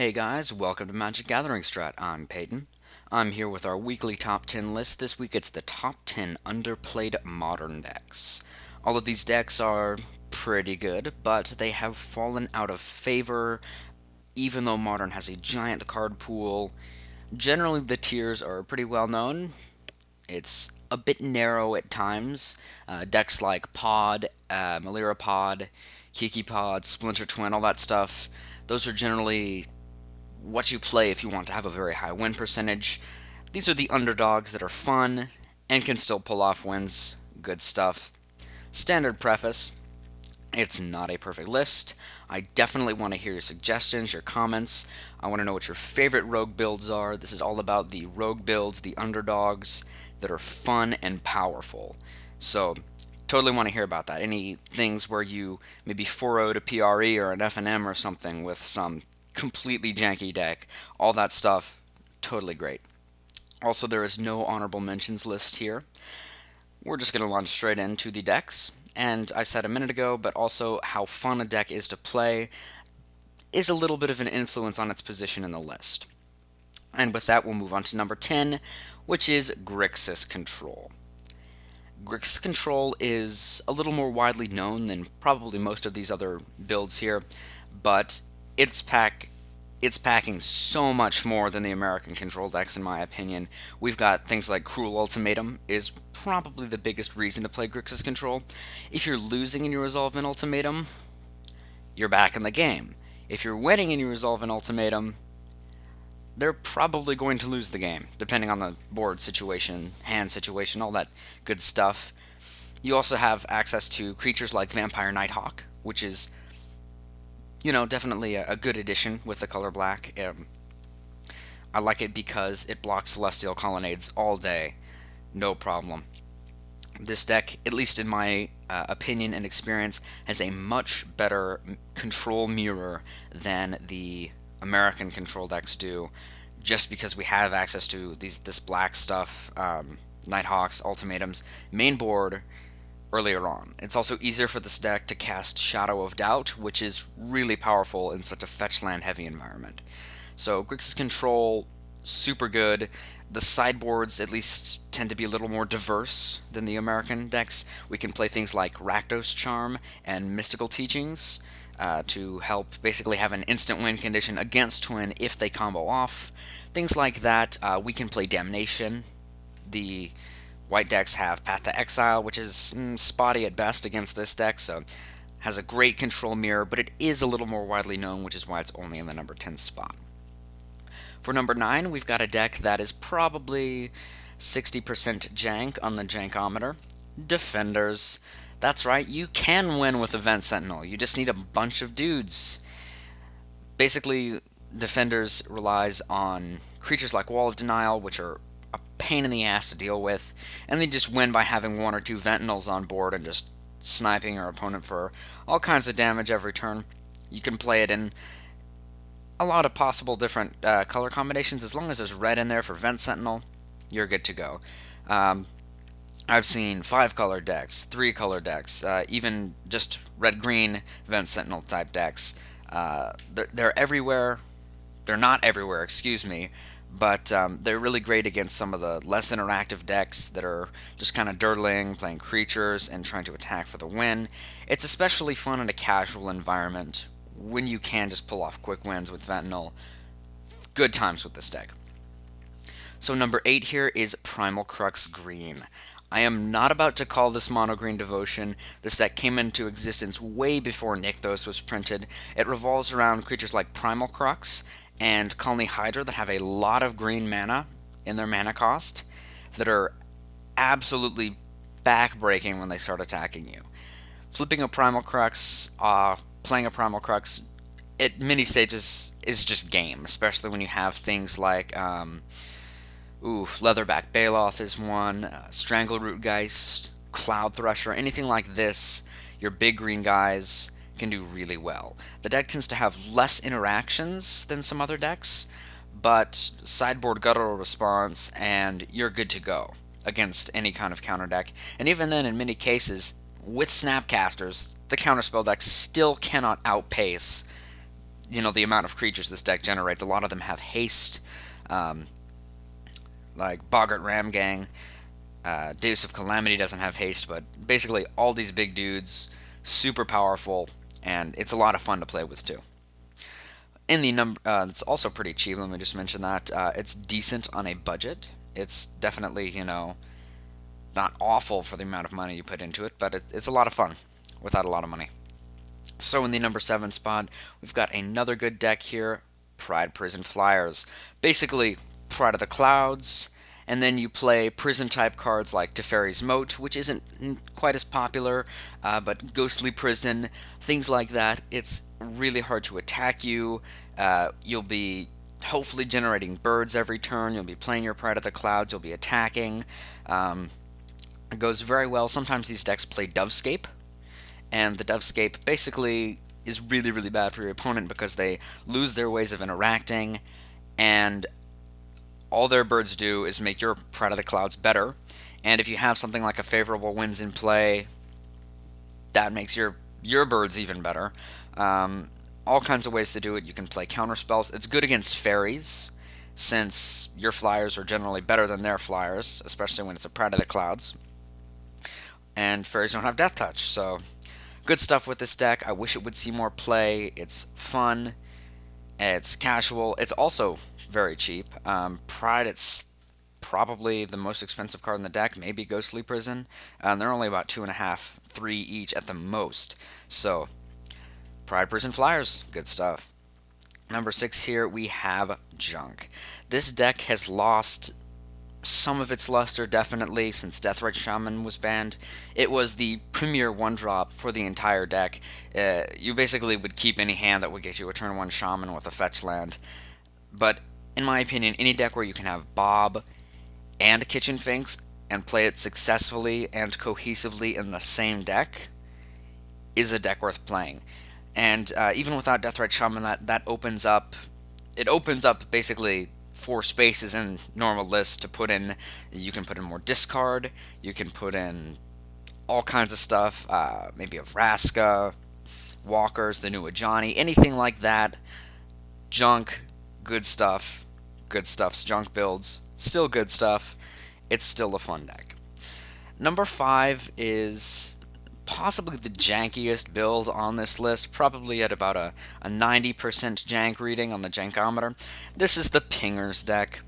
Hey guys, welcome to MagicGatheringStrat. I'm Peyton. I'm here with our weekly top 10 list. This week it's the top 10 underplayed modern decks. All of these decks are pretty good, but they have fallen out of favor even though modern has a giant card pool. Generally the tiers are pretty well known. It's a bit narrow at times. Decks like Pod, Malira Pod, Kiki Pod, Splinter Twin, all that stuff, those are generally what you play if you want to have a very high win percentage. These are the underdogs that are fun and can still pull off wins. Good stuff. Standard preface. It's not a perfect list. I definitely want to hear your suggestions, your comments. I want to know what your favorite rogue builds are. This is all about the rogue builds, the underdogs that are fun and powerful. So, totally want to hear about that. Any things where you maybe 4-0 to PRE or an FNM or something with some completely janky deck, all that stuff, totally great. Also, there is no honorable mentions list here. We're just going to launch straight into the decks. And I said a minute ago, but also how fun a deck is to play is a little bit of an influence on its position in the list. And with that, we'll move on to number 10, which is Grixis Control. Grixis Control is a little more widely known than probably most of these other builds here, but it's packing so much more than the American Control decks, in my opinion. We've got things like Cruel Ultimatum is probably the biggest reason to play Grixis Control. If you're losing and you resolve an Ultimatum, you're back in the game. If you're winning and you resolve an Ultimatum, they're probably going to lose the game, depending on the board situation, hand situation, all that good stuff. You also have access to creatures like Vampire Nighthawk, which is definitely a good addition with the color black. I like it because it blocks Celestial Colonnades all day, no problem. This deck, at least in my opinion and experience, has a much better control mirror than the American control decks do, just because we have access to this black stuff, Nighthawks, Ultimatums, main board, earlier on. It's also easier for this deck to cast Shadow of Doubt, which is really powerful in such a fetch land heavy environment. So Grixis Control, super good. The sideboards at least tend to be a little more diverse than the American decks. We can play things like Rakdos Charm and Mystical Teachings to help basically have an instant win condition against Twin if they combo off. Things like that. We can play Damnation. The white decks have Path to Exile, which is spotty at best against this deck, so has a great control mirror, but it is a little more widely known, which is why it's only in the number 10 spot. For number 9, we've got a deck that is probably 60% jank on the jankometer. Defenders. That's right, you can win with Event Sentinel. You just need a bunch of dudes. Basically, Defenders relies on creatures like Wall of Denial, which are a pain in the ass to deal with, and they just win by having one or two Ventinals on board and just sniping your opponent for all kinds of damage every turn. You can play it in a lot of possible different color combinations. As long as there's red in there for Vent Sentinel, you're good to go. I've seen 5-color decks, 3-color decks, even just red-green Vent Sentinel type decks. They're everywhere. They're not everywhere, excuse me, but they're really great against some of the less interactive decks that are just kind of dirtling, playing creatures, and trying to attack for the win. It's especially fun in a casual environment when you can just pull off quick wins with Ventinal. Good times with this deck. So number 8 here is Primalcrux Green. I am not about to call this Mono Green Devotion. This deck came into existence way before Nykthos was printed. It revolves around creatures like Primalcrux and Colony Hydra that have a lot of green mana in their mana cost that are absolutely back-breaking when they start attacking you. Flipping a Primalcrux, playing a Primalcrux at many stages is just game, especially when you have things like Leatherback Baloth is one, Strangleroot Geist, Cloud Thresher, anything like this. Your big green guys can do really well. The deck tends to have less interactions than some other decks, but sideboard guttural response and you're good to go against any kind of counter deck. And even then, in many cases, with Snapcasters, the counterspell deck still cannot outpace the amount of creatures this deck generates. A lot of them have haste, um, like Boggart Ramgang. Deus of Calamity doesn't have haste, but basically all these big dudes, super powerful, and it's a lot of fun to play with too. In the number, it's also pretty cheap. Let me just mention that it's decent on a budget. It's definitely not awful for the amount of money you put into it, but it's a lot of fun without a lot of money. So in the number 7 spot, we've got another good deck here, Pride Prison Flyers. Basically, Pride of the Clouds, and then you play prison-type cards like Teferi's Moat, which isn't quite as popular, but Ghostly Prison, things like that. It's really hard to attack you. You'll be hopefully generating birds every turn. You'll be playing your Pride of the Clouds. You'll be attacking. It goes very well. Sometimes these decks play Dovescape, and the Dovescape basically is really, really bad for your opponent because they lose their ways of interacting, and all their birds do is make your Pride of the Clouds better. And if you have something like a Favorable Winds in play, that makes your birds even better. All kinds of ways to do it. You can play counter spells. It's good against fairies, since your flyers are generally better than their flyers, especially when it's a Pride of the Clouds. And fairies don't have Death Touch, so good stuff with this deck. I wish it would see more play. It's fun. It's casual. It's also very cheap. Pride, it's probably the most expensive card in the deck, maybe Ghostly Prison. They're only about 2.5, 3 each at the most. So, Pride Prison Flyers, good stuff. Number 6 here, we have Junk. This deck has lost some of its luster, definitely, since Deathrite Shaman was banned. It was the premier one-drop for the entire deck. You basically would keep any hand that would get you a turn 1 Shaman with a fetch land. But, in my opinion, any deck where you can have Bob and Kitchen Finks and play it successfully and cohesively in the same deck is a deck worth playing. And even without Deathrite Shaman, that opens up... It opens up, basically, 4 spaces in normal lists to put in. You can put in more discard, you can put in all kinds of stuff, maybe a Vraska, Walkers, the new Ajani, anything like that. Junk, good stuff. Good stuff's Junk builds, still good stuff. It's still a fun deck. Number 5 is possibly the jankiest build on this list, probably at about a 90% jank reading on the jankometer. This is the Pingers deck.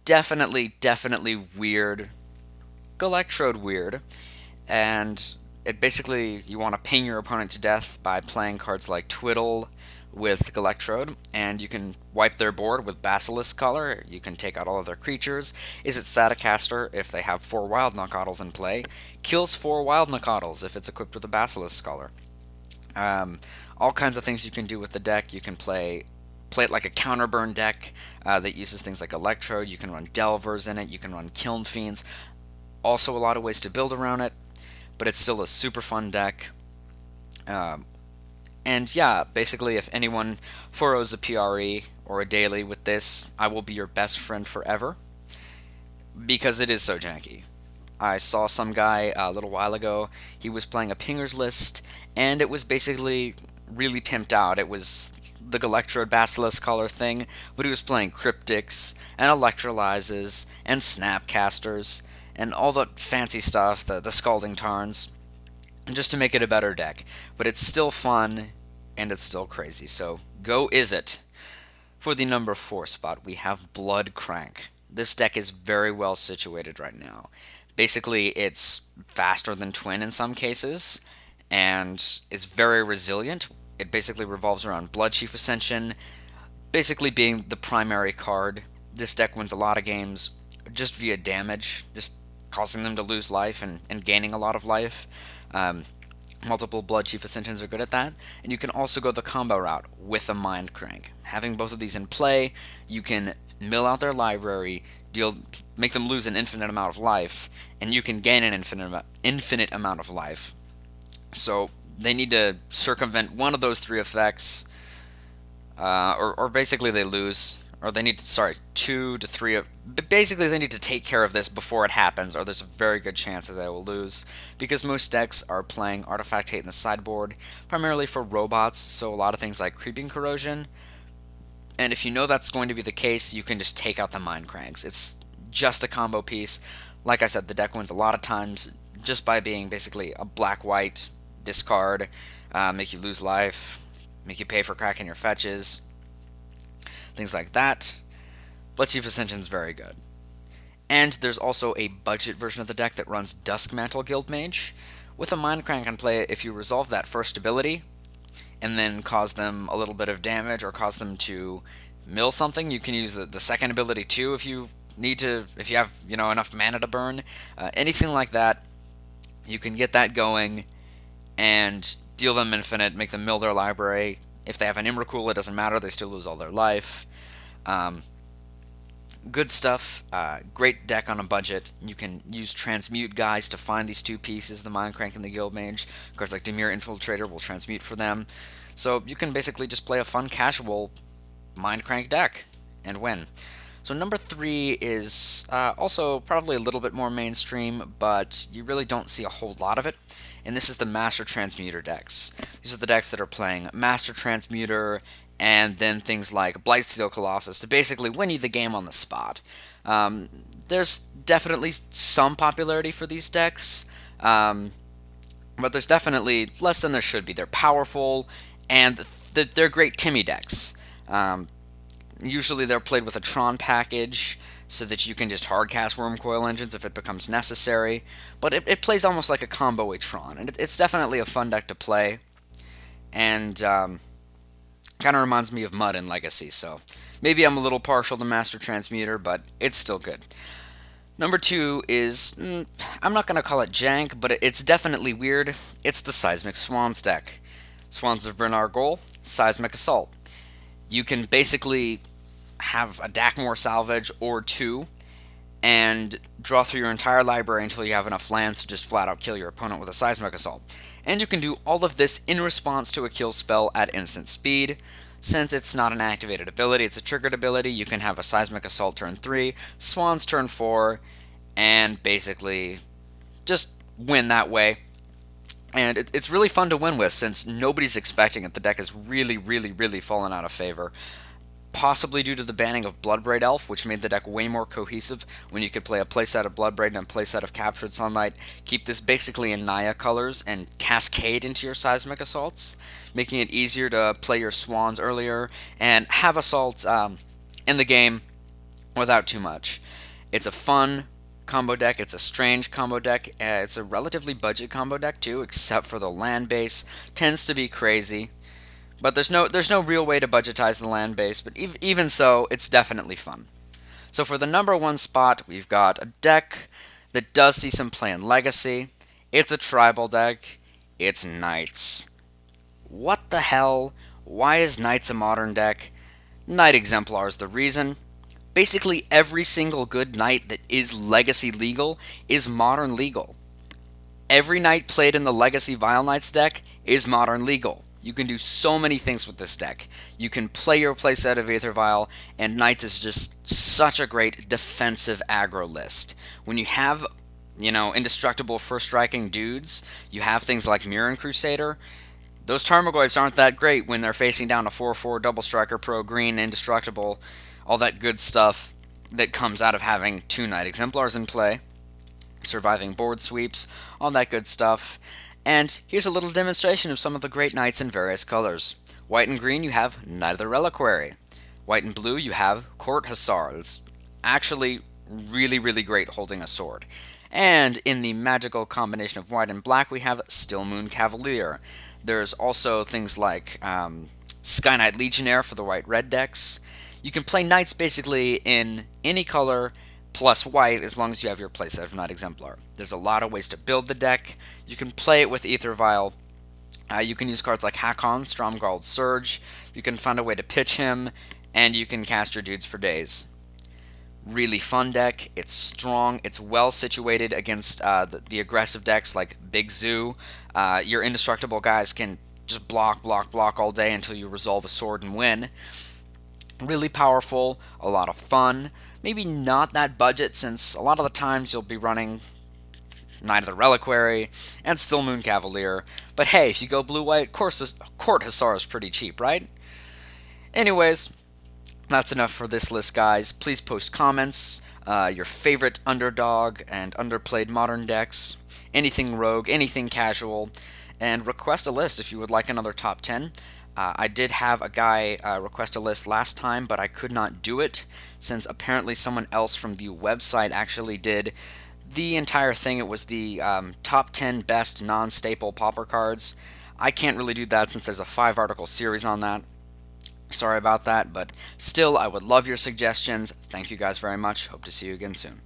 Definitely weird. Galectrode weird. And it basically, you want to ping your opponent to death by playing cards like Twiddle with Galectrode, and you can wipe their board with Basilisk Color. You can take out all of their creatures. Is it Staticaster if they have 4 Wild Knockottles in play? Kills 4 Wild Knockottles if it's equipped with a Basilisk Color. All kinds of things you can do with the deck. You can play it like a counterburn deck that uses things like Electrode. You can run Delvers in it. You can run Kiln Fiends. Also a lot of ways to build around it, but it's still a super fun deck. And yeah, basically, if anyone furrows a PRE or a daily with this, I will be your best friend forever, because it is so janky. I saw some guy a little while ago, he was playing a Pingers list, and it was basically really pimped out. It was the Galectrode Basilisk Color thing, but he was playing Cryptics, and Electrolyzes, and Snapcasters, and all the fancy stuff, the Scalding Tarns, just to make it a better deck. But it's still fun, and it's still crazy, so go Izzet. For the number 4 spot, we have BloodCrank. This deck is very well situated right now. Basically, it's faster than Twin in some cases, and is very resilient. It basically revolves around Bloodchief Ascension, basically being the primary card. This deck wins a lot of games just via damage, just causing them to lose life and gaining a lot of life. Multiple Bloodchief Ascensions are good at that, and you can also go the combo route with a Mind Crank. Having both of these in play, you can mill out their library, make them lose an infinite amount of life, and you can gain an infinite amount of life. So they need to circumvent one of those 3 effects, or basically they lose, or they need to, sorry, 2 to 3 of, basically they need to take care of this before it happens, or there's a very good chance that they will lose, because most decks are playing Artifact Hate in the sideboard, primarily for robots, so a lot of things like Creeping Corrosion, and if you know that's going to be the case, you can just take out the MagicGatheringStrat. It's just a combo piece. Like I said, the deck wins a lot of times just by being basically a black-white discard, make you lose life, make you pay for cracking your fetches, things like that. Bloodchief Ascension's very good. And there's also a budget version of the deck that runs Duskmantle Guildmage. With a MagicGatheringStrat on play, if you resolve that first ability, and then cause them a little bit of damage, or cause them to mill something, you can use the second ability too if you need to, if you have, you know, enough mana to burn. Anything like that, you can get that going and deal them infinite, make them mill their library. If they have an Imracul, it doesn't matter, they still lose all their life. Good stuff. Great deck on a budget. You can use Transmute guys to find these two pieces, the MagicGatheringStrat and the Guildmage. Cards like Dimir Infiltrator will transmute for them. So you can basically just play a fun, casual MagicGatheringStrat deck and win. So number 3 is also probably a little bit more mainstream, but you really don't see a whole lot of it. And this is the Master Transmuter decks. These are the decks that are playing Master Transmuter, and then things like Blightsteel Colossus to basically win you the game on the spot. There's definitely some popularity for these decks, but there's definitely less than there should be. They're powerful, and they're great Timmy decks. Usually they're played with a Tron package, so that you can just hardcast Wormcoil Engines if it becomes necessary, but it plays almost like a combo with Tron, and it's definitely a fun deck to play, and kind of reminds me of Mud in Legacy, so maybe I'm a little partial to Master Transmuter, but it's still good. Number 2 is, I'm not going to call it jank, but it's definitely weird. It's the Seismic Swans deck. Swans of Bernard Goal, Seismic Assault. You can basically have a Dakmor Salvage or 2, and draw through your entire library until you have enough lands to just flat out kill your opponent with a Seismic Assault. And you can do all of this in response to a kill spell at instant speed. Since it's not an activated ability, it's a triggered ability, you can have a Seismic Assault turn 3, Swans turn 4, and basically just win that way. And it's really fun to win with, since nobody's expecting it. The deck has really, really, really fallen out of favor. Possibly due to the banning of Bloodbraid Elf, which made the deck way more cohesive when you could play a playset of Bloodbraid and a playset of Captured Sunlight, keep this basically in Naya colors, and cascade into your Seismic Assaults, making it easier to play your Swans earlier, and have Assaults in the game without too much. It's a fun combo deck, it's a strange combo deck, it's a relatively budget combo deck too, except for the land base. Tends to be crazy. But there's no real way to budgetize the land base, but even so, it's definitely fun. So for the number 1 spot, we've got a deck that does see some play in Legacy. It's a tribal deck. It's Knights. What the hell? Why is Knights a modern deck? Knight Exemplar is the reason. Basically every single good Knight that is Legacy legal is modern legal. Every Knight played in the Legacy Vile Knights deck is modern legal. You can do so many things with this deck. You can play your playset of Aether Vial, and Knights is just such a great defensive aggro list. When you have, you know, indestructible first striking dudes, you have things like Mirren Crusader. Those Tarmogoyfs aren't that great when they're facing down a 4/4 double striker pro green, indestructible, all that good stuff that comes out of having 2 Knight Exemplars in play, surviving board sweeps, all that good stuff. And here's a little demonstration of some of the great Knights in various colors. White and green, you have Knight of the Reliquary. White and blue, you have Court Hussar. It's actually really, really great holding a sword. And in the magical combination of white and black, we have Stillmoon Cavalier. There's also things like Sky Knight Legionnaire for the white-red decks. You can play Knights basically in any color plus white, as long as you have your playset of Knight Exemplar. There's a lot of ways to build the deck. You can play it with Aether Vial. You can use cards like Hakon, Stromgarld Surge. You can find a way to pitch him, and you can cast your dudes for days. Really fun deck. It's strong. It's well situated against the aggressive decks like Big Zoo. Your indestructible guys can just block all day until you resolve a sword and win. Really powerful, a lot of fun, maybe not that budget since a lot of the times you'll be running Knight of the Reliquary and still Moon Cavalier. But hey, if you go blue-white, Court Hussar is pretty cheap, right? Anyways, that's enough for this list, guys. Please post comments, your favorite underdog and underplayed modern decks, anything rogue, anything casual, and request a list if you would like another top 10. I did have a guy request a list last time, but I could not do it since apparently someone else from the website actually did the entire thing. It was the top 10 best non-staple pauper cards. I can't really do that since there's a 5-article series on that. Sorry about that, but still, I would love your suggestions. Thank you guys very much. Hope to see you again soon.